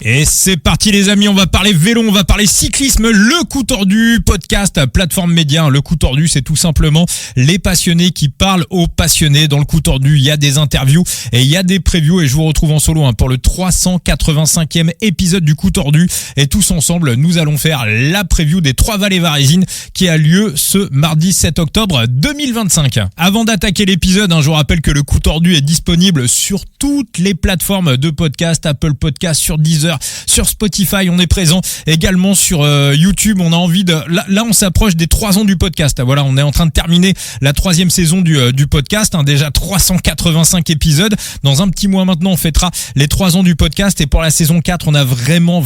Et c'est parti les amis, on va parler vélo, on va parler cyclisme, le coup tordu, podcast, plateforme média. Le coup tordu, c'est tout simplement les passionnés qui parlent aux passionnés. Dans le coup tordu, il y a des interviews et il y a des previews et je vous retrouve en solo pour le 385e épisode du coup tordu. Et tous ensemble, nous allons faire la preview des Trois Vallées Varésines qui a lieu ce mardi 7 octobre 2025. Avant d'attaquer l'épisode, je vous rappelle que le coup tordu est disponible sur toutes les plateformes de podcast, Apple Podcast, sur Deezer, sur Spotify, on est présent également sur YouTube. On a envie de là on s'approche des 3 ans du podcast. Voilà, on est en train de terminer la 3e saison du podcast, déjà 385 épisodes. Dans un petit mois maintenant, on fêtera les 3 ans du podcast et pour la saison 4, on a vraiment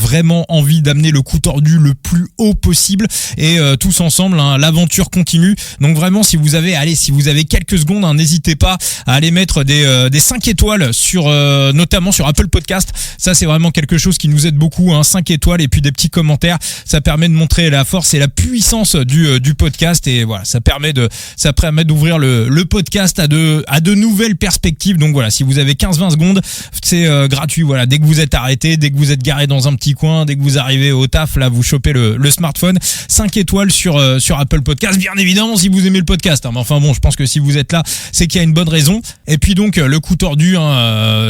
envie d'amener le coup tordu le plus haut possible et tous ensemble, l'aventure continue. Donc vraiment, si vous avez quelques secondes, n'hésitez pas à aller mettre des 5 étoiles sur notamment sur Apple Podcast. Ça, c'est vraiment quelque chose qui nous aide beaucoup, 5 étoiles et puis des petits commentaires. Ça permet de montrer la force et la puissance du podcast et voilà, ça permet d'ouvrir le podcast à de nouvelles perspectives. Donc voilà, si vous avez 15-20 secondes, c'est gratuit. Voilà, dès que vous êtes arrêté, dès que vous êtes garé dans un petit coin, dès que vous arrivez au taf, là vous chopez le smartphone, 5 étoiles sur Apple Podcast, bien évidemment si vous aimez le podcast. Mais enfin bon, je pense que si vous êtes là, c'est qu'il y a une bonne raison. Et puis donc le coup tordu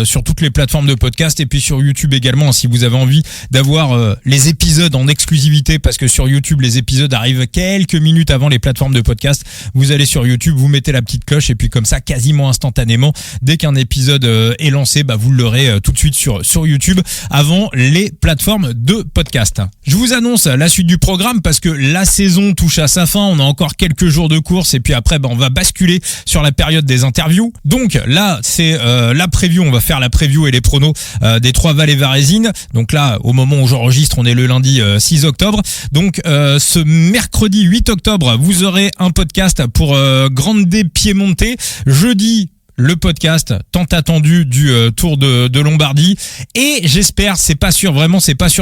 sur toutes les plateformes de podcast et puis sur YouTube également, si vous avez envie d'avoir les épisodes en exclusivité, parce que sur YouTube les épisodes arrivent quelques minutes avant les plateformes de podcast. Vous allez sur YouTube, vous mettez la petite cloche et puis comme ça, quasiment instantanément, dès qu'un épisode est lancé, vous l'aurez tout de suite sur YouTube avant les plateformes de podcast. Je vous annonce la suite du programme parce que la saison touche à sa fin. On a encore quelques jours de course et puis après on va basculer sur la période des interviews. Donc là c'est la preview, on va faire la preview et les pronos des Trois Vallées Varésines. Donc là, au moment où j'enregistre, on est le lundi 6 octobre. Donc ce mercredi 8 octobre, vous aurez un podcast pour Grande Piemonte. Jeudi, le podcast tant attendu du Tour de Lombardie et j'espère, c'est pas sûr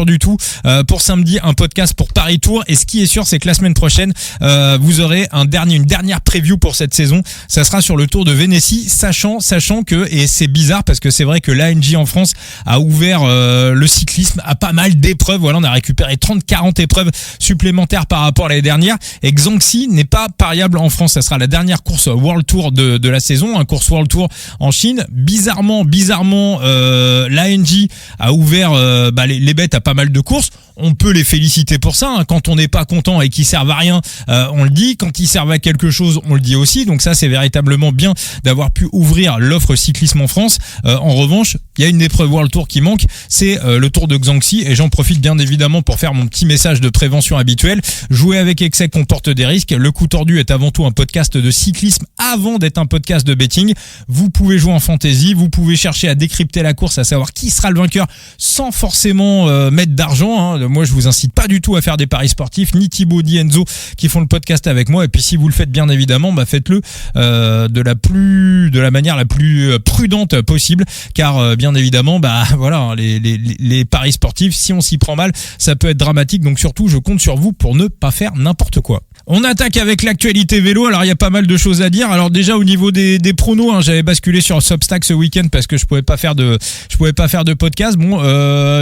du tout, pour samedi un podcast pour Paris Tour. Et ce qui est sûr, c'est que la semaine prochaine vous aurez une dernière preview pour cette saison. Ça sera sur le Tour de Vénétie, sachant que, et c'est bizarre parce que c'est vrai que l'ANJ en France a ouvert le cyclisme à pas mal d'épreuves. Voilà, on a récupéré 30-40 épreuves supplémentaires par rapport à l'année dernière et Xanxi n'est pas pariable en France. Ça sera la dernière course World Tour de la saison, un course World Tour en Chine. Bizarrement, l'ANJ a ouvert les bêtes à pas mal de courses. On peut les féliciter pour ça. Quand on n'est pas content et qu'ils servent à rien, on le dit. Quand ils servent à quelque chose, on le dit aussi. Donc ça, c'est véritablement bien d'avoir pu ouvrir l'offre cyclisme en France. En revanche, il y a une épreuve World Tour qui manque, c'est le Tour de Xanxi. Et j'en profite bien évidemment pour faire mon petit message de prévention habituel. Jouer avec excès comporte des risques. Le coup tordu est avant tout un podcast de cyclisme avant d'être un podcast de betting. Vous pouvez jouer en fantasy, vous pouvez chercher à décrypter la course, à savoir qui sera le vainqueur sans forcément mettre d'argent. Moi, je vous incite pas du tout à faire des paris sportifs, ni Thibaut ni Enzo qui font le podcast avec moi. Et puis, si vous le faites bien évidemment, faites-le de la manière la plus prudente possible, car bien évidemment, voilà, les paris sportifs, si on s'y prend mal, ça peut être dramatique. Donc surtout, je compte sur vous pour ne pas faire n'importe quoi. On attaque avec l'actualité vélo. Alors il y a pas mal de choses à dire. Alors déjà au niveau des pronos, j'avais basculé sur Substack ce week-end parce que je pouvais pas faire de podcast.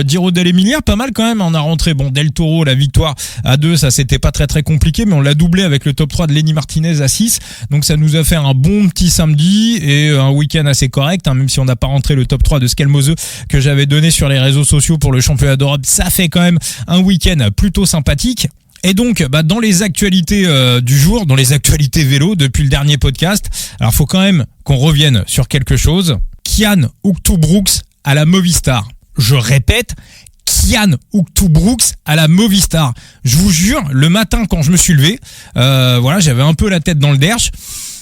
Giro dell'Emilia, pas mal quand même. On a rentré Del Toro, la victoire à 2, ça c'était pas très très compliqué, mais on l'a doublé avec le top 3 de Lenny Martinez à 6. Donc ça nous a fait un bon petit samedi et un week-end assez correct, même si on n'a pas rentré le top 3 de Skelmose que j'avais donné sur les réseaux sociaux pour le championnat d'Europe. Ça fait quand même un week-end plutôt sympathique. Et donc, dans les actualités du jour, dans les actualités vélo depuis le dernier podcast, alors faut quand même qu'on revienne sur quelque chose. Kian Uchtbrooks à la Movistar. Je répète, Kian Uchtbrooks à la Movistar. Je vous jure, le matin quand je me suis levé, j'avais un peu la tête dans le derche.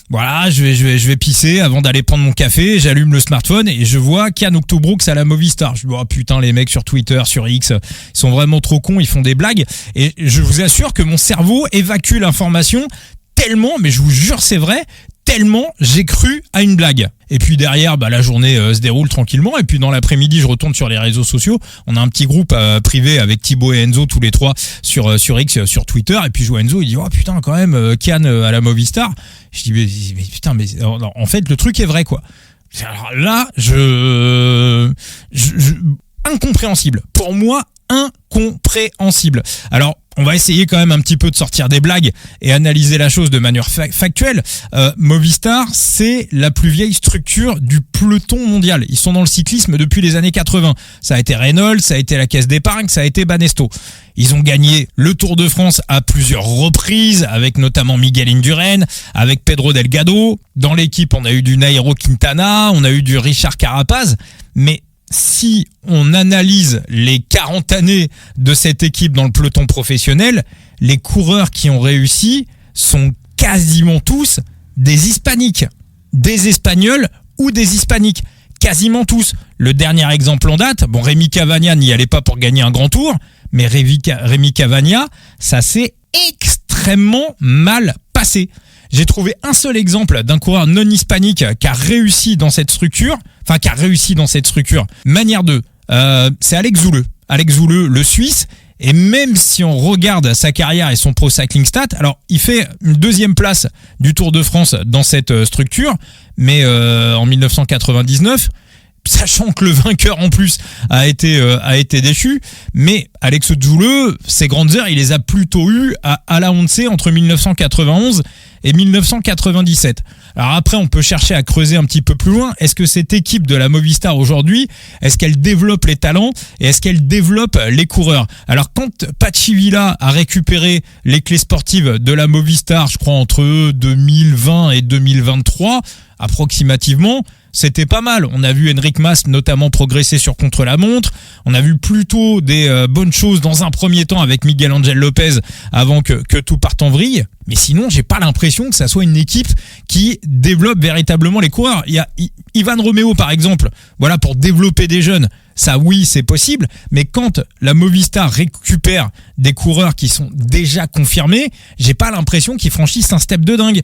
Voilà, je vais pisser avant d'aller prendre mon café, j'allume le smartphone et je vois Kian Uchtbrooks à la Movistar. Je me dis, oh putain, les mecs sur Twitter, sur X, ils sont vraiment trop cons, ils font des blagues. Et je vous assure que mon cerveau évacue l'information tellement, mais je vous jure c'est vrai, tellement j'ai cru à une blague. Et puis derrière, la journée se déroule tranquillement. Et puis dans l'après-midi, je retourne sur les réseaux sociaux. On a un petit groupe privé avec Thibaut et Enzo, tous les trois, sur X, sur Twitter. Et puis je vois Enzo, il dit, oh putain, quand même, Kian à la Movistar. Je dis, mais putain, mais en fait, le truc est vrai, quoi. Alors là, incompréhensible. Pour moi, incompréhensible. Alors, on va essayer quand même un petit peu de sortir des blagues et analyser la chose de manière factuelle. Movistar, c'est la plus vieille structure du peloton mondial. Ils sont dans le cyclisme depuis les années 80. Ça a été Renault, ça a été la Caisse d'Épargne, ça a été Banesto. Ils ont gagné le Tour de France à plusieurs reprises, avec notamment Miguel Indurain, avec Pedro Delgado. Dans l'équipe, on a eu du Nairo Quintana, on a eu du Richard Carapaz, mais si on analyse les 40 années de cette équipe dans le peloton professionnel, les coureurs qui ont réussi sont quasiment tous des hispaniques, des espagnols ou des hispaniques. Quasiment tous. Le dernier exemple en date, bon, Rémi Cavagna n'y allait pas pour gagner un grand tour, mais Rémi Cavagna, ça s'est extrêmement mal passé. J'ai trouvé un seul exemple d'un coureur non hispanique qui a réussi dans cette structure. Manière 2, c'est Alex Zouleux. Alex Zouleux, le Suisse. Et même si on regarde sa carrière et son Pro Cycling Stat, alors il fait une 2e place du Tour de France dans cette structure, mais en 1999, sachant que le vainqueur en plus a été déchu, mais Alex Zouleux, ses grandes heures, il les a plutôt eues à la Once entre 1991 et 1997. Alors après, on peut chercher à creuser un petit peu plus loin. Est-ce que cette équipe de la Movistar aujourd'hui, est-ce qu'elle développe les talents et est-ce qu'elle développe les coureurs? Alors quand Pachivila a récupéré les clés sportives de la Movistar, je crois entre 2020 et 2023, approximativement, c'était pas mal. On a vu Enric Mas notamment progresser sur contre-la-montre. On a vu plutôt des bonnes choses dans un premier temps avec Miguel Angel Lopez avant que tout parte en vrille. Mais sinon, j'ai pas l'impression que ça soit une équipe qui développe véritablement les coureurs. Il y a Ivan Romeo par exemple, voilà, pour développer des jeunes. Ça, oui, c'est possible. Mais quand la Movistar récupère des coureurs qui sont déjà confirmés, j'ai pas l'impression qu'ils franchissent un step de dingue.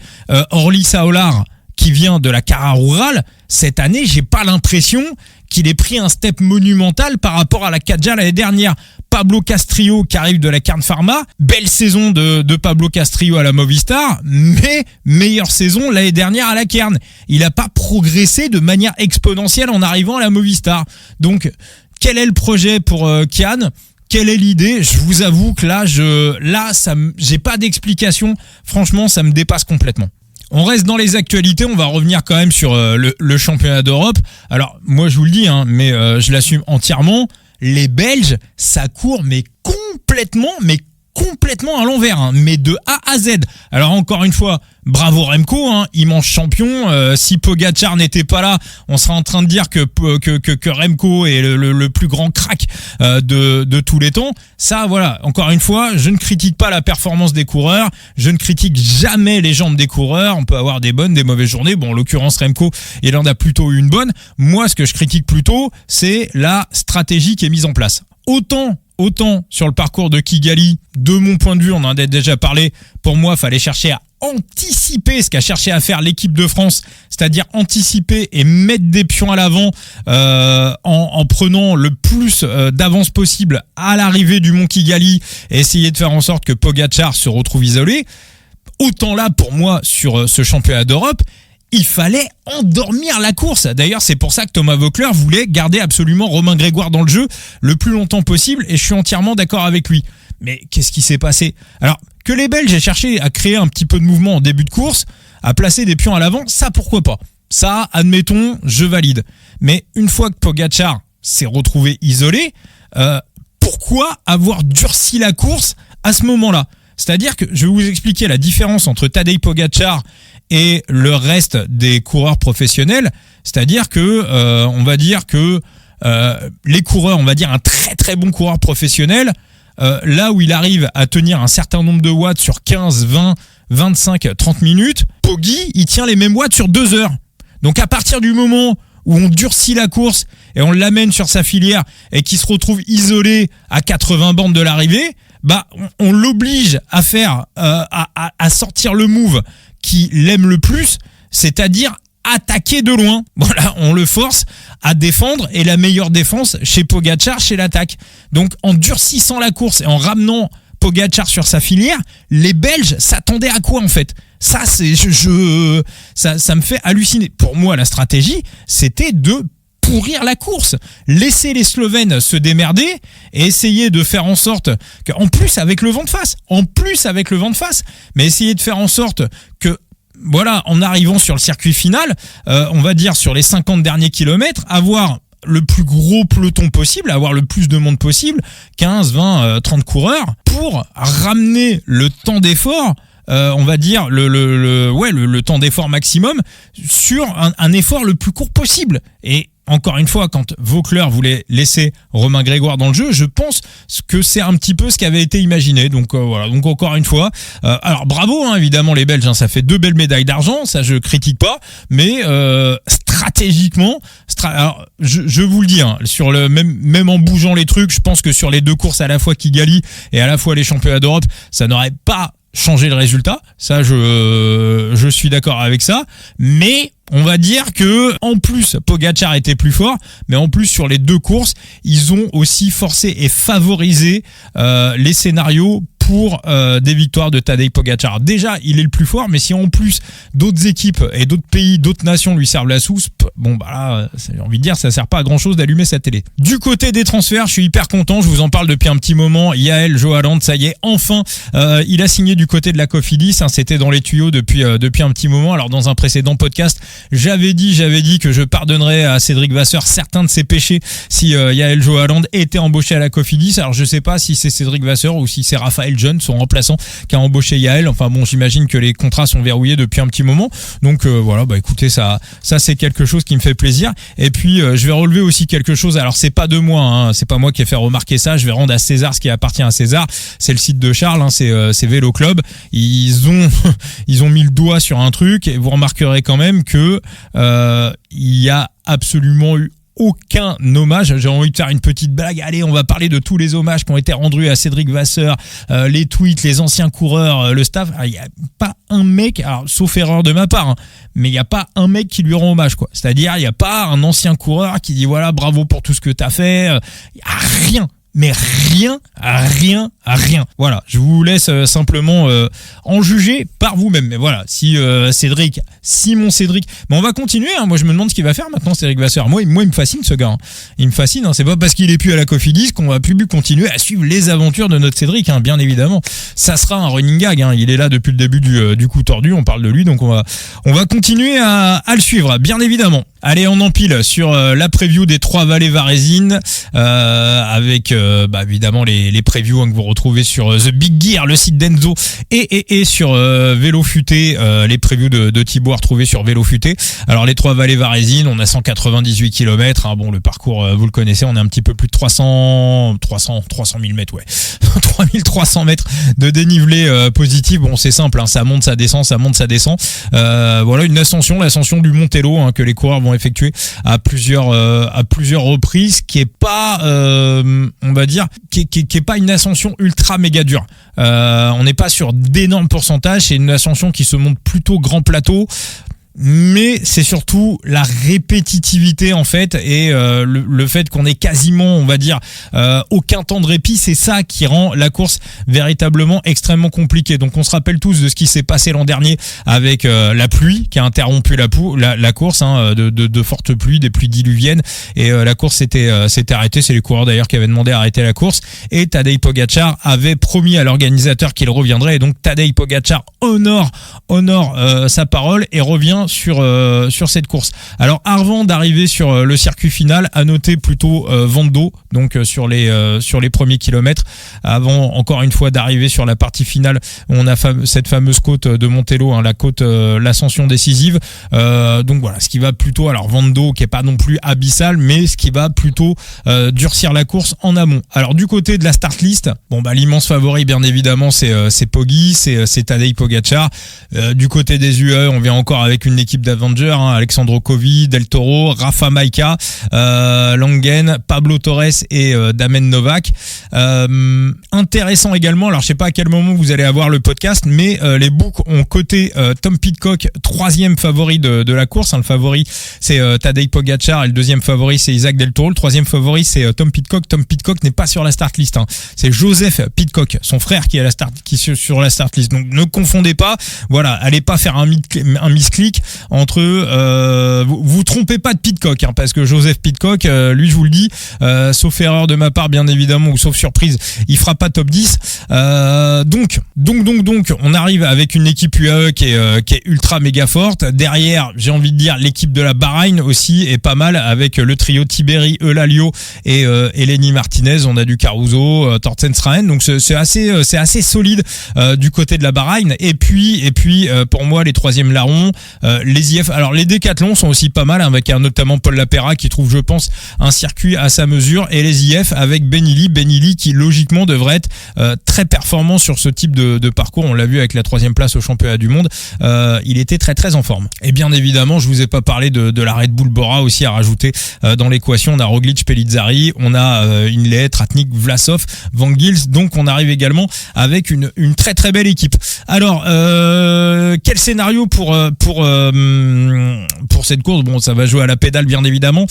Orly Saolar, qui vient de la Cara Rural, cette année, j'ai pas l'impression qu'il ait pris un step monumental par rapport à la Kadja l'année dernière. Pablo Castrillo qui arrive de la Kern Pharma, belle saison de Pablo Castrillo à la Movistar, mais meilleure saison l'année dernière à la Kern. Il a pas progressé de manière exponentielle en arrivant à la Movistar. Donc, quel est le projet pour Kian ? Quelle est l'idée ? Je vous avoue que j'ai pas d'explication. Franchement, ça me dépasse complètement. On reste dans les actualités, on va revenir quand même sur le championnat d'Europe. Alors, moi je vous le dis, mais je l'assume entièrement, les Belges, ça court mais complètement à l'envers, mais de A à Z. Alors encore une fois, bravo Remco, immense champion. Si Pogačar n'était pas là, on serait en train de dire que Remco est le plus grand crack de tous les temps. Ça, voilà, encore une fois, je ne critique pas la performance des coureurs, je ne critique jamais les jambes des coureurs. On peut avoir des bonnes, des mauvaises journées. Bon, en l'occurrence, Remco, il en a plutôt eu une bonne. Moi, ce que je critique plutôt, c'est la stratégie qui est mise en place. Autant sur le parcours de Kigali, de mon point de vue, on en a déjà parlé, pour moi, il fallait chercher à anticiper ce qu'a cherché à faire l'équipe de France, c'est-à-dire anticiper et mettre des pions à l'avant en prenant le plus d'avance possible à l'arrivée du Mont Kigali et essayer de faire en sorte que Pogačar se retrouve isolé. Autant là, pour moi, sur ce championnat d'Europe, il fallait endormir la course. D'ailleurs, c'est pour ça que Thomas Voeckler voulait garder absolument Romain Grégoire dans le jeu le plus longtemps possible et je suis entièrement d'accord avec lui. Mais qu'est-ce qui s'est passé ? Alors, que les Belges aient cherché à créer un petit peu de mouvement en début de course, à placer des pions à l'avant, ça pourquoi pas ? Ça, admettons, je valide. Mais une fois que Pogačar s'est retrouvé isolé, pourquoi avoir durci la course à ce moment-là ? C'est-à-dire que je vais vous expliquer la différence entre Tadej Pogačar et le reste des coureurs professionnels, c'est-à-dire que on va dire que les coureurs, on va dire un très très bon coureur professionnel, là où il arrive à tenir un certain nombre de watts sur 15, 20, 25, 30 minutes, Poggi, il tient les mêmes watts sur 2 heures. Donc à partir du moment où on durcit la course et on l'amène sur sa filière et qu'il se retrouve isolé à 80 bornes de l'arrivée, bah on l'oblige à faire à sortir le move qu'il aime le plus, c'est-à-dire attaquer de loin. Voilà, on le force à défendre et la meilleure défense chez Pogačar, c'est l'attaque. Donc en durcissant la course et en ramenant Pogačar sur sa filière, les Belges s'attendaient à quoi en fait ? Ça c'est ça me fait halluciner. Pour moi, la stratégie, c'était de pourrir la course. Laisser les Slovènes se démerder et essayer de faire en sorte qu'en plus avec le vent de face, mais essayer de faire en sorte que voilà, en arrivant sur le circuit final, on va dire sur les 50 derniers kilomètres, avoir le plus gros peloton possible, avoir le plus de monde possible, 15, 20, 30 coureurs, pour ramener le temps d'effort, on va dire le temps d'effort maximum sur un effort le plus court possible. Et encore une fois, quand Vauclair voulait laisser Romain Grégoire dans le jeu, je pense que c'est un petit peu ce qui avait été imaginé. Donc voilà. Donc encore une fois, alors bravo évidemment les Belges, ça fait 2 belles médailles d'argent, ça je critique pas, mais stratégiquement, alors, je vous le dis, sur le même en bougeant les trucs, je pense que sur les 2 courses à la fois Kigali et à la fois les championnats d'Europe, ça n'aurait pas changé le résultat. Ça, je suis d'accord avec ça, mais on va dire que en plus Pogačar était plus fort, mais en plus sur les 2 courses, ils ont aussi forcé et favorisé les scénarios pour des victoires de Tadej Pogačar. Déjà, il est le plus fort, mais si en plus d'autres équipes et d'autres pays, d'autres nations lui servent la sauce, bon bah là, j'ai envie de dire, ça sert pas à grand chose d'allumer sa télé. Du côté des transferts, je suis hyper content, je vous en parle depuis un petit moment. Yael Johaland, ça y est, enfin, il a signé du côté de la Cofidis, c'était dans les tuyaux depuis un petit moment. Alors dans un précédent podcast, j'avais dit que je pardonnerais à Cédric Vasseur certains de ses péchés si Yael Johaland était embauché à la Cofidis. Alors je sais pas si c'est Cédric Vasseur ou si c'est Raphaël John, son remplaçant, qui a embauché Yael. Enfin bon, j'imagine que les contrats sont verrouillés depuis un petit moment. Donc voilà, bah écoutez, ça c'est quelque chose qui me fait plaisir. Et puis je vais relever aussi quelque chose. Alors c'est pas de moi, c'est pas moi qui ai fait remarquer ça. Je vais rendre à César ce qui appartient à César. C'est le site de Charles, c'est Vélo Club. Ils ont mis le doigt sur un truc et vous remarquerez quand même que il y a absolument eu aucun hommage. J'ai envie de faire une petite blague. Allez, on va parler de tous les hommages qui ont été rendus à Cédric Vasseur, les tweets, les anciens coureurs, le staff. Il n'y a pas un mec, alors, sauf erreur de ma part, mais il n'y a pas un mec qui lui rend hommage, quoi. C'est-à-dire, il n'y a pas un ancien coureur qui dit voilà, bravo pour tout ce que t'as fait. Il n'y a rien. Mais rien. Voilà, je vous laisse simplement en juger par vous-même. Mais voilà, si Simon Cédric, mais on va continuer. Moi, je me demande ce qu'il va faire maintenant, Cédric Vasseur. Moi, il me fascine ce gars. Il me fascine. C'est pas parce qu'il est plus à la Cofidis qu'on va plus continuer à suivre les aventures de notre Cédric. Bien évidemment, ça sera un running gag. Il est là depuis le début du coup tordu. On parle de lui, donc on va continuer à le suivre, bien évidemment. Allez, on empile sur la preview des 3 vallées varésines avec évidemment les previews que vous retrouvez sur The Big Gear, le site d'Enzo, et sur Vélo Futé, les previews de Thibaut à retrouver sur Vélo Futé. Alors les 3 vallées varésines, on a 198 km. Bon, le parcours, vous le connaissez, on est un petit peu plus de 300 000 mètres, ouais. 3300 mètres de dénivelé positif. Bon, c'est simple, ça monte, ça descend, ça monte, ça descend. Voilà une ascension, l'ascension du Montello, que les coureurs vont effectuer à plusieurs reprises, qui est pas on va dire qui est pas une ascension ultra méga dure. On n'est pas sur d'énormes pourcentages, c'est une ascension qui se monte plutôt grand plateau. Mais c'est surtout la répétitivité en fait et le fait qu'on ait quasiment, on va dire, aucun temps de répit, c'est ça qui rend la course véritablement extrêmement compliquée. Donc on se rappelle tous de ce qui s'est passé l'an dernier avec la pluie qui a interrompu la course, de fortes pluies, des pluies diluviennes, et la course s'était arrêtée. C'est les coureurs d'ailleurs qui avaient demandé à arrêter la course, et Tadej Pogačar avait promis à l'organisateur qu'il reviendrait, et donc Tadej Pogačar honore sa parole et revient sur cette course. Alors avant d'arriver sur le circuit final, à noter plutôt vent d'eau, donc sur les premiers kilomètres, avant encore une fois d'arriver sur la partie finale, on a cette fameuse côte de Montello, la côte l'ascension décisive. Donc voilà, ce qui va plutôt, alors vent d'eau qui est pas non plus abyssal, mais ce qui va plutôt durcir la course en amont. Alors du côté de la start list, l'immense favori bien évidemment c'est Poggi, c'est Tadej Pogačar. Du côté des UE, on vient encore avec une équipe d'Avengers, Alexandro Covi, Del Toro, Rafa Majka, Langen, Pablo Torres et Damen Novak. Intéressant également, alors je sais pas à quel moment vous allez avoir le podcast, mais les books ont coté Tom Pidcock, 3e favori de la course. Le favori c'est Tadej Pogačar et le 2e favori c'est Isaac Del Toro. Le 3e favori c'est Tom Pidcock. Tom Pidcock n'est pas sur la start list. C'est Joseph Pidcock, son frère, qui est sur la start list. Donc ne confondez pas. Voilà, allez pas faire un misclick. entre vous trompez pas de Pidcock, hein, parce que Joseph Pidcock, lui je vous le dis, sauf erreur de ma part bien évidemment ou sauf surprise, il fera pas top 10. Donc on arrive avec une équipe UAE qui est ultra méga forte. Derrière, j'ai envie de dire, l'équipe de la Bahreïn aussi est pas mal avec le trio Tiberi, Eulalio et Lenny Martinez. On a du Caruso, Torsten Strahen, donc c'est assez solide du côté de la Bahreïn. Et puis pour moi les troisièmes larrons, les IF. Alors les décathlons sont aussi pas mal, avec notamment Paul Lapera qui trouve, je pense, un circuit à sa mesure, et les IF avec Benili qui logiquement devrait être très performant sur ce type de parcours. On l'a vu avec la 3e place au championnat du monde, il était très très en forme. Et bien évidemment, je vous ai pas parlé de la Red Bull Bora aussi à rajouter dans l'équation. On a Roglic, Pellizzari, on a Hindley, Tratnik, Vlasov, Van Gils. Donc on arrive également avec une très très belle équipe. Alors quel scénario pour cette course? Bon, ça va jouer à la pédale bien évidemment,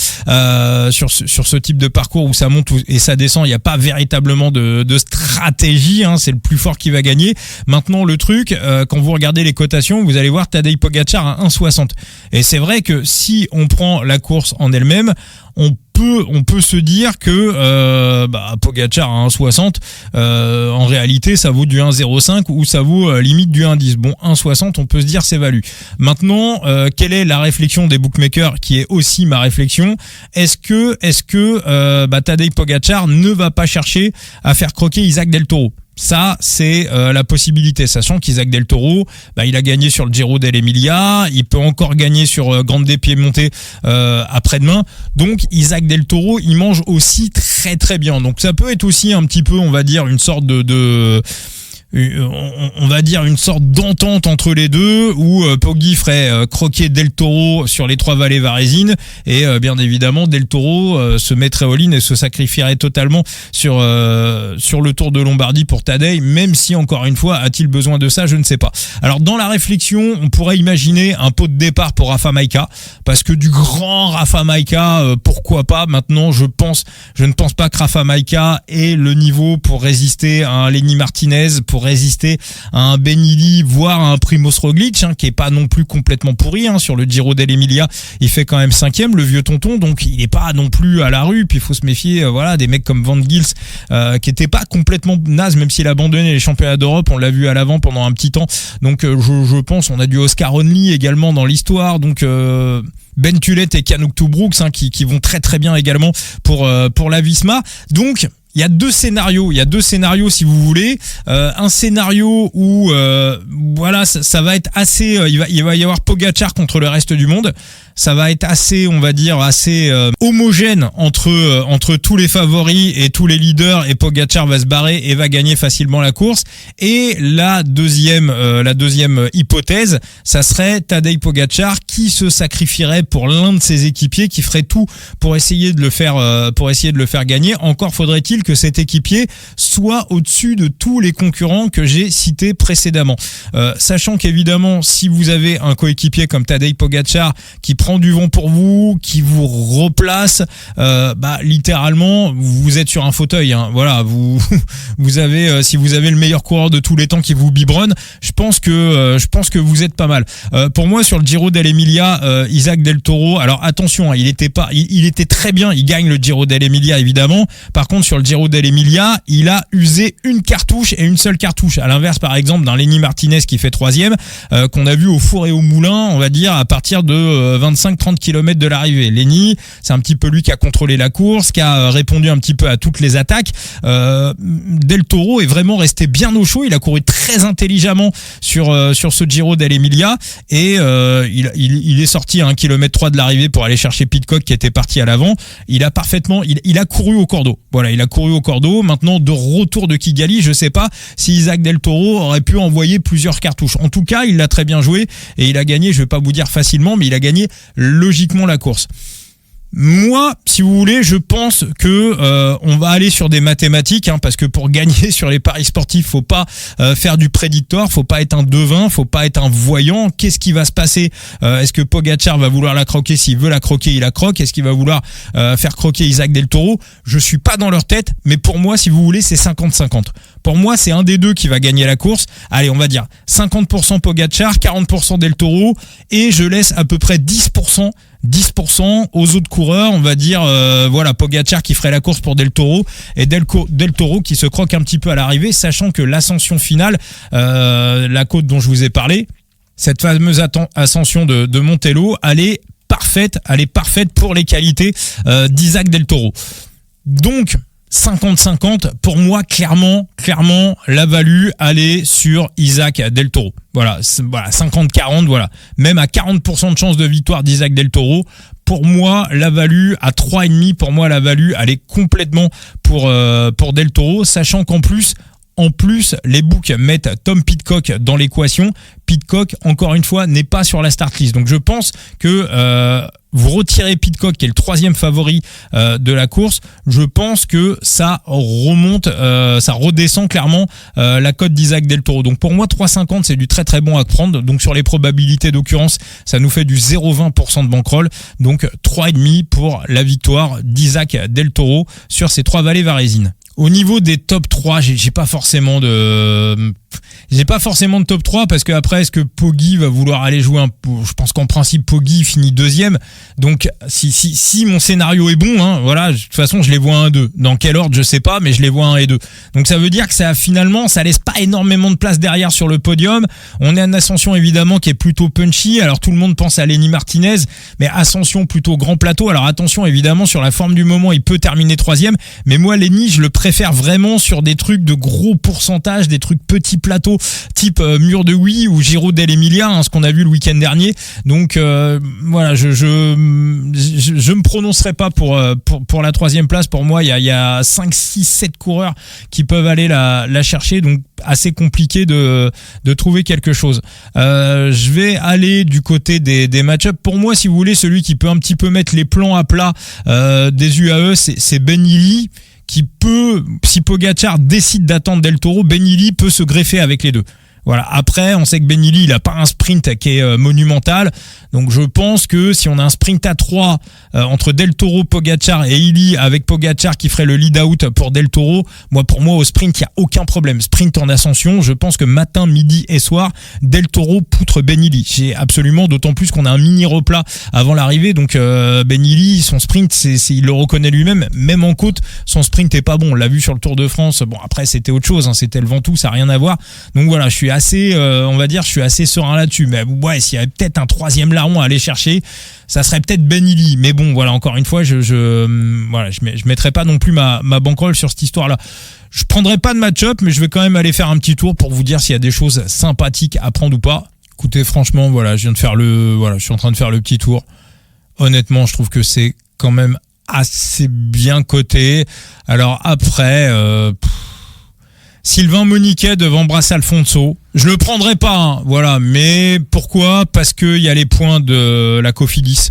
sur ce type de parcours où ça monte et ça descend. Il n'y a pas véritablement de stratégie, hein, c'est le plus fort qui va gagner. Maintenant le truc, quand vous regardez les cotations, vous allez voir Tadej Pogačar à 1,60, et c'est vrai que si on prend la course en elle-même, on peut se dire que Pogačar à 1,60, en réalité ça vaut du 1,05 ou ça vaut limite du 1,10. Bon, 1,60, on peut se dire c'est value. Maintenant, quelle est la réflexion des bookmakers, qui est aussi ma réflexion? Est-ce que Tadej Pogačar ne va pas chercher à faire croquer Isaac Del Toro? Ça, c'est la possibilité, sachant qu'Isaac Del Toro, il a gagné sur le Giro dell'Emilia, il peut encore gagner sur Grande Piemonte après-demain. Donc Isaac Del Toro, il mange aussi très très bien. Donc ça peut être aussi un petit peu, on va dire, une sorte on va dire une sorte d'entente entre les deux, où Poggi ferait croquer Del Toro sur les 3 vallées varésines, et bien évidemment Del Toro se mettrait all-in et se sacrifierait totalement sur le Tour de Lombardie pour Tadej, même si, encore une fois, a-t-il besoin de ça, je ne sais pas. Alors dans la réflexion, on pourrait imaginer un pot de départ pour Rafa Majka, parce que du grand Rafa Majka, pourquoi pas. Maintenant, je ne pense pas que Rafa Majka ait le niveau pour résister à un Lenny Martinez, pour résister à un Benili, voire à un Primož Roglic, qui est pas non plus complètement pourri, sur le Giro dell'Emilia, il fait quand même 5e, le vieux tonton, donc il est pas non plus à la rue. Puis il faut se méfier, des mecs comme Van Gils, qui était pas complètement naze, même s'il a abandonné les championnats d'Europe, on l'a vu à l'avant pendant un petit temps. Donc je pense, on a du Oscar Only également dans l'histoire, donc Ben Tullet et Kanuk Brooks, qui vont très très bien également pour la Visma. Donc il y a deux scénarios si vous voulez. Un scénario où ça va être assez, il va y avoir Pogačar contre le reste du monde. Ça va être assez, on va dire, assez homogène entre tous les favoris et tous les leaders, et Pogačar va se barrer et va gagner facilement la course. Et la deuxième hypothèse, ça serait Tadej Pogačar qui se sacrifierait pour l'un de ses équipiers, qui ferait tout pour essayer de le faire gagner. Encore faudrait-il que cet équipier soit au-dessus de tous les concurrents que j'ai cités précédemment. Sachant qu'évidemment, si vous avez un coéquipier comme Tadej Pogačar qui prend du vent pour vous, qui vous replace, littéralement vous êtes sur un fauteuil, Voilà, vous avez, si vous avez le meilleur coureur de tous les temps qui vous biberonne, je pense que vous êtes pas mal. Pour moi, sur le Giro dell'Emilia, Isaac Del Toro, alors attention, il était très bien, il gagne le Giro dell'Emilia évidemment. Par contre, sur le Giro dell'Emilia, il a usé une cartouche, et une seule cartouche, à l'inverse par exemple d'un Lenny Martinez qui fait 3e, qu'on a vu au four et au moulin, on va dire, à partir de 25-30 km de l'arrivée. Lenny, c'est un petit peu lui qui a contrôlé la course, qui a répondu un petit peu à toutes les attaques. Del Toro est vraiment resté bien au chaud, il a couru très intelligemment sur ce Giro dell'Emilia, et il est sorti à 1,3 km de l'arrivée pour aller chercher Pidcock qui était parti à l'avant. Il a couru au cordeau. Voilà, il a couru au cordeau. Maintenant, de retour de Kigali, je sais pas si Isaac Del Toro aurait pu envoyer plusieurs cartouches. En tout cas, il l'a très bien joué et il a gagné, je vais pas vous dire facilement, mais il a gagné logiquement la course. Moi, si vous voulez, je pense que on va aller sur des mathématiques, parce que pour gagner sur les paris sportifs, faut pas faire du prédictoire, faut pas être un devin, faut pas être un voyant. Qu'est-ce qui va se passer? Est-ce que Pogačar va vouloir la croquer? S'il veut la croquer, il la croque. Est-ce qu'il va vouloir faire croquer Isaac Del Toro? Je suis pas dans leur tête, mais pour moi, si vous voulez, c'est 50-50. Pour moi, c'est un des deux qui va gagner la course. Allez, on va dire 50% Pogačar, 40% Del Toro, et je laisse à peu près 10% aux autres coureurs, on va dire Pogačar qui ferait la course pour Del Toro et Del Toro qui se croque un petit peu à l'arrivée, sachant que l'ascension finale, la côte dont je vous ai parlé, cette fameuse ascension de Montello, elle est parfaite pour les qualités d'Isaac Del Toro. Donc 50-50, pour moi, clairement, la value, elle est sur Isaac Del Toro. Voilà, 50-40, voilà. Même à 40% de chance de victoire d'Isaac Del Toro, pour moi, la value à 3,5, pour moi, la value, elle est complètement pour Del Toro, sachant qu'en plus, les books mettent Tom Pidcock dans l'équation. Pidcock, encore une fois, n'est pas sur la start list. Donc je pense que vous retirez Pidcock, qui est le 3e favori de la course. Je pense que ça remonte, ça redescend clairement la cote d'Isaac Del Toro. Donc pour moi, 3,50, c'est du très très bon à prendre. Donc sur les probabilités d'occurrence, ça nous fait du 0,20% de bankroll. Donc 3,5 pour la victoire d'Isaac Del Toro sur ces 3 vallées varésines. Au niveau des top 3, j'ai pas forcément de top 3 parce que après, est-ce que Poggi va vouloir aller jouer je pense qu'en principe, Poggi finit 2e. Donc, si mon scénario est bon, voilà, de toute façon, je les vois 1, 2. Dans quel ordre, je sais pas, mais je les vois 1 et 2. Donc, ça veut dire que ça laisse pas énormément de place derrière sur le podium. On est en ascension, évidemment, qui est plutôt punchy. Alors, tout le monde pense à Lenny Martinez, mais ascension plutôt grand plateau. Alors, attention, évidemment, sur la forme du moment, il peut terminer 3e. Mais moi, Lenny, je le préfère vraiment sur des trucs de gros pourcentage, des trucs petits plateaux, type Mur de Huy ou Giro dell'Emilia, ce qu'on a vu le week-end dernier. Donc voilà, je me prononcerai pas pour la 3e place. Pour moi, il y a 5, 6, 7 coureurs qui peuvent aller la chercher, donc assez compliqué de trouver quelque chose. Je vais aller du côté des match-ups. Pour moi, si vous voulez, celui qui peut un petit peu mettre les plans à plat des UAE, c'est Ben Illy, qui peut, si Pogačar décide d'attendre Del Toro, Ben Illy peut se greffer avec les deux. Voilà. Après, on sait que Ben Illy, il a pas un sprint qui est monumental. Donc, je pense que si on a un sprint à 3 entre Del Toro, Pogačar et Illy, avec Pogačar qui ferait le lead-out pour Del Toro, pour moi, au sprint, il n'y a aucun problème. Sprint en ascension, je pense que matin, midi et soir, Del Toro poutre Ben Illy. J'ai absolument, d'autant plus qu'on a un mini replat avant l'arrivée. Donc, Ben Illy, son sprint, il le reconnaît lui-même. Même en côte, son sprint est pas bon. On l'a vu sur le Tour de France. Bon, après, c'était autre chose. C'était le Ventoux, ça n'a rien à voir. Donc, voilà, je suis assez serein là-dessus. Mais ouais, s'il y avait peut-être un 3e larron à aller chercher, ça serait peut-être Ben Illy. Mais bon, voilà, encore une fois, je mettrai pas non plus ma bankroll sur cette histoire-là. Je prendrai pas de match-up, mais je vais quand même aller faire un petit tour pour vous dire s'il y a des choses sympathiques à prendre ou pas. Écoutez, franchement, voilà, je suis en train de faire le petit tour. Honnêtement, je trouve que c'est quand même assez bien coté. Alors après, Sylvain Moniquet devant Bras Alfonso, je le prendrai pas, voilà. Mais pourquoi? Parce que il y a les points de la Cofidis.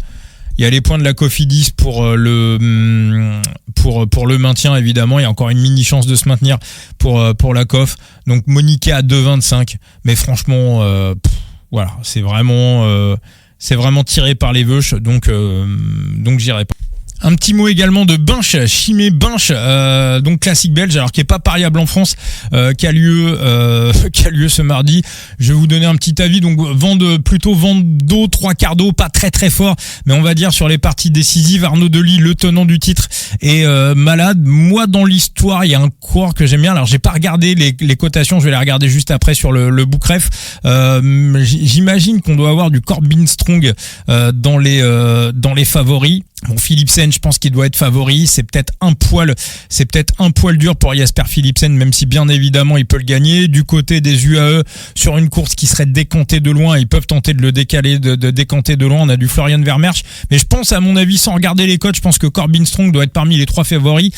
Il y a les points de la Cofidis pour le maintien, évidemment. Il y a encore une mini chance de se maintenir pour la Cof. Donc Moniquet à 2,25. Mais franchement, voilà, c'est vraiment tiré par les veuches. Donc j'irai pas. Un petit mot également de Binche, Chimay Binche, donc classique belge, alors qui est pas pariable en France, qui a lieu ce mardi. Je vais vous donner un petit avis. Donc vent d'eau, 3 quarts d'eau, pas très très fort, mais on va dire sur les parties décisives. Arnaud Delis, le tenant du titre, est malade. Moi, dans l'histoire, il y a un coureur que j'aime bien. Alors j'ai pas regardé les cotations, je vais les regarder juste après sur le Bookref. J'imagine qu'on doit avoir du Corbin Strong dans les favoris. Bon, Philipsen, je pense qu'il doit être favori. C'est peut-être un poil dur pour Jasper Philipsen, même si bien évidemment il peut le gagner. Du côté des UAE, sur une course qui serait décantée de loin, ils peuvent tenter de le décaler, de décanter de loin. On a du Florian Vermersch, mais je pense, à mon avis, sans regarder les cotes, je pense que Corbin Strong doit être parmi les 3 favoris.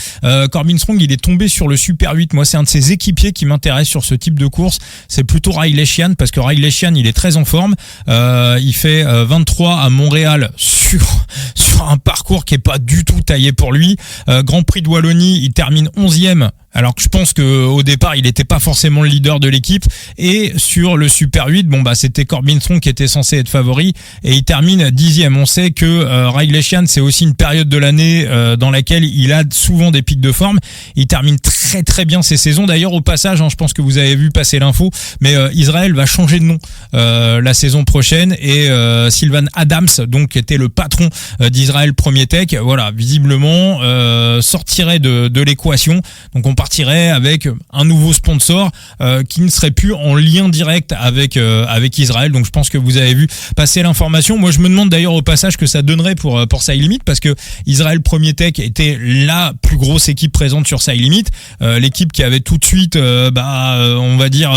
Corbin Strong, il est tombé sur le Super 8. Moi, c'est un de ses équipiers qui m'intéresse sur ce type de course. C'est plutôt Riley Sheehan, parce que Riley Sheehan, il est très en forme. Il fait 23 à Montréal sur un parcours qui est pas du tout taillé pour lui. Grand Prix de Wallonie, il termine 11e. Alors que je pense que au départ, il n'était pas forcément le leader de l'équipe. Et sur le Super 8, c'était Corbin Strong qui était censé être favori et il termine 10e. On sait que Riley Shand, c'est aussi une période de l'année dans laquelle il a souvent des pics de forme. Il termine très très bien ses saisons. D'ailleurs, au passage, je pense que vous avez vu passer l'info, mais Israël va changer de nom la saison prochaine et Sylvan Adams, donc qui était le patron d'Israël Premier Tech, voilà, visiblement sortirait de l'équation. Donc on partirait avec un nouveau sponsor qui ne serait plus en lien direct avec Israël. Donc je pense que vous avez vu passer l'information. Moi je me demande d'ailleurs au passage que ça donnerait pour Side Limit, parce que Israël Premier Tech était la plus grosse équipe présente sur Side Limit, l'équipe qui avait tout de suite on va dire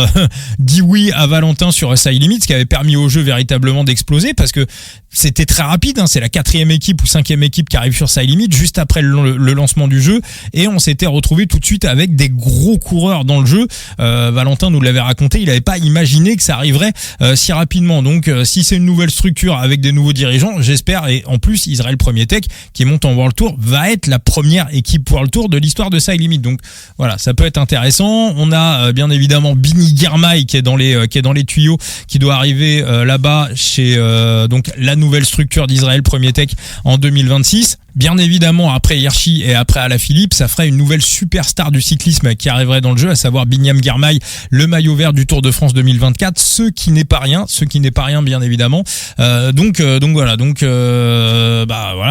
dit oui à Valentin sur Side Limit, ce qui avait permis au jeu véritablement d'exploser, parce que c'était très rapide, c'est la 4e équipe ou 5e équipe qui arrive sur Side Limit juste après le lancement du jeu, et on s'était retrouvé tout de suite avec des gros coureurs dans le jeu. Valentin nous l'avait raconté, il n'avait pas imaginé que ça arriverait si rapidement. Donc si c'est une nouvelle structure avec des nouveaux dirigeants, j'espère, et en plus Israël Premier Tech qui monte en World Tour va être la première équipe World Tour de l'histoire de Side Limit. Donc voilà, ça peut être intéressant. On a bien évidemment Bini Girmay qui est dans les tuyaux, qui doit arriver là-bas chez donc la nouvelle structure d'Israël Premier Tech en 2026. Bien évidemment, après Hirschi et après Alaphilippe, ça ferait une nouvelle superstar du cyclisme qui arriverait dans le jeu, à savoir Binyam Girmay, le maillot vert du Tour de France 2024, ce qui n'est pas rien bien évidemment. Donc voilà,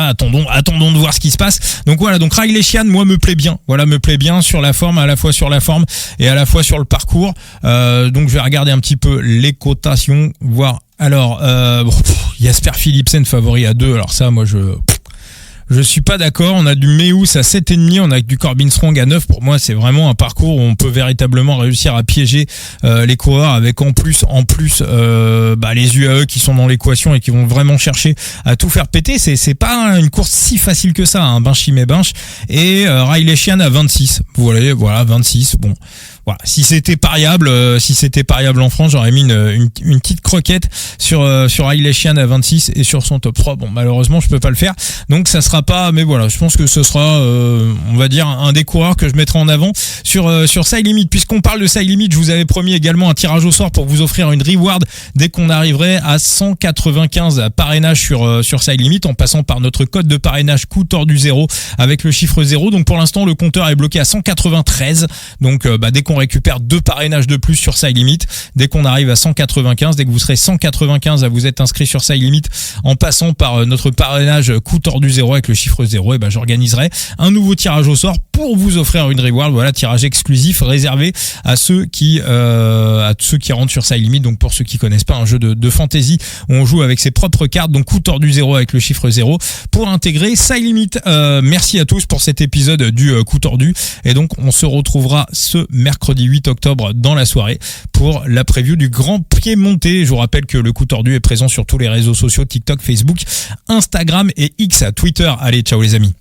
attendons de voir ce qui se passe. Donc voilà, donc Riley Shand, moi me plaît bien sur la forme, à la fois sur la forme et à la fois sur le parcours. Donc je vais regarder un petit peu les cotations, voir. Alors Jasper Philipsen favori à 2. Alors ça, moi je suis pas d'accord. On a du Meus à 7,5, on a du Corbin Strong à 9. Pour moi, c'est vraiment un parcours où on peut véritablement réussir à piéger les coureurs, avec en plus les UAE qui sont dans l'équation et qui vont vraiment chercher à tout faire péter. C'est pas une course si facile que ça, Binchi mais Binch. Et Riley Shand à 26. Voilà 26. Bon. Voilà, si c'était pariable en France, j'aurais mis une petite croquette sur Riley Shand à 26 et sur son top 3. Bon, malheureusement, je peux pas le faire. Donc ça sera pas, mais voilà, je pense que ce sera on va dire un des coureurs que je mettrai en avant sur Side Limit. Puisqu'on parle de Side Limit, je vous avais promis également un tirage au sort pour vous offrir une reward dès qu'on arriverait à 195 parrainages sur Side Limit, en passant par notre code de parrainage coup tordu 0 avec le chiffre 0. Donc pour l'instant, le compteur est bloqué à 193. Donc dès qu'on récupère 2 parrainages de plus sur Side Limit, dès qu'on arrive à 195, dès que vous serez 195 à vous être inscrit sur Side Limit en passant par notre parrainage coup tordu 0 avec le chiffre 0, et j'organiserai un nouveau tirage au sort pour vous offrir une reward. Voilà, tirage exclusif réservé à ceux qui rentrent sur Side Limit. Donc pour ceux qui connaissent pas, un jeu de fantasy où on joue avec ses propres cartes, donc coup tordu 0 avec le chiffre 0 pour intégrer Side Limit. Merci à tous pour cet épisode du coup tordu, et donc on se retrouvera ce mercredi 8 octobre dans la soirée pour la preview du Grand Piémontais. Je vous rappelle que le coup tordu est présent sur tous les réseaux sociaux, TikTok, Facebook, Instagram et X, Twitter. Allez, ciao les amis.